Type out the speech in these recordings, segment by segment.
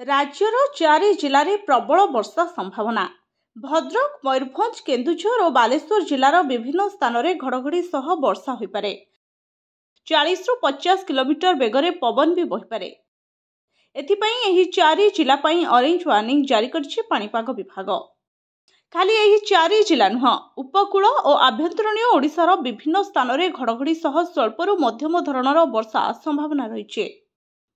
राज्यर 4 जिले में प्रबल वर्षा संभावना। भद्रक, मयूरभंज, केन्दुझर और बालेश्वर जिलार विभिन्न स्थान में घड़घड़ी सह वर्षा हो पारे। 40 ରୁ 50 किलोमीटर बेगरे पवन भी बहीपे। एही 4 जिला ऑरेंज वार्निंग जारी करछि पाणीपाग विभाग। खाली यही 4 जिला नुह, उपकूल और आभ्यंतरीण ओडिशार विभिन्न स्थान में घड़घड़ी सह स्वल्परू मध्यम धरणर वर्षा संभावना रही।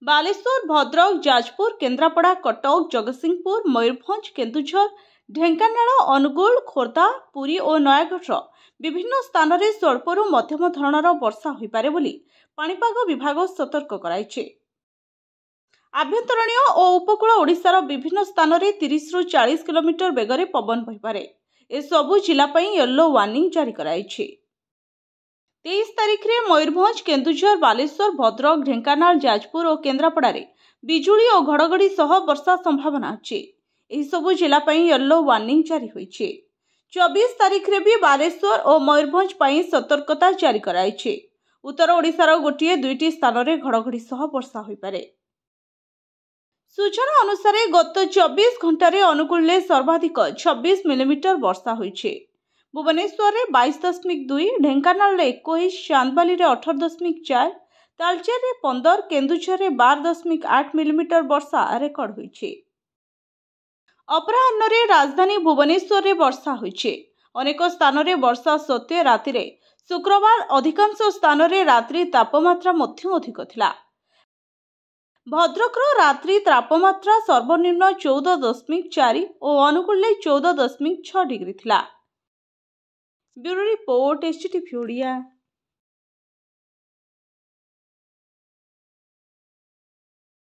बालेश्वर, भद्रक, जाजपुर, केन्द्रापड़ा, कटक, जगतसिंहपुर, मयूरभंज, केन्दुझर, ढेंकानाल, अनुगुल, खोर्धा, पुरी और नयागढ़ विभिन्न स्थान में स्वल्परू मध्यम धरणर वर्षा हो पारे बोली पाणीपाग विभाग सतर्क कराइछि। आभ्यंतरीण और उपकूल ओडिशार विभिन्न स्थान में 30 ରୁ 40 किलोमीटर बेगरे पवन बहीपे। ए सबु जिला येलो वार्निंग जारी कराइछि। 23 तारिख में मयूरभंज, केन्दुझर, बालेश्वर, भद्रक, ढेंकानाल, जाजपुर और केन्द्रापड़ा बिजुली और घड़घड़ी सह वर्षा संभावना अच्छी। सबु जिला येलो वार्निंग जारी होइछि। 24 तारिख में भी बालेश्वर और मयूरभंज सतर्कता जारी कराइछि। उत्तर ओडिशार गोटे 2टी स्थान में घड़घड़ी सह वर्षा हो पारे। सूचना अनुसार गत 24 घंटे अनुगुल सर्वाधिक 26 मिलीमीटर वर्षा होइछि। भुवनेश्वर में 22.2, ढेंकानाल 21, चांदबाली 18.4, तालचेर 15, केन्दुझर 12.8 मिलीमीटर वर्षा रेकर्ड होइछि। अपराह्न राजधानी भुवनेश्वर में वर्षा होइछि। अनेक स्थान में वर्षा सत्वे राति शुक्रवार अधिकांश स्थान में रात्रि तापमात्रा अधिक थिला। भद्रक रात्रि तापमात्रा सर्वनिम्न 14.4 और अनुगुल 14.6 डिग्री थिला। Bureau report, HTV Odia.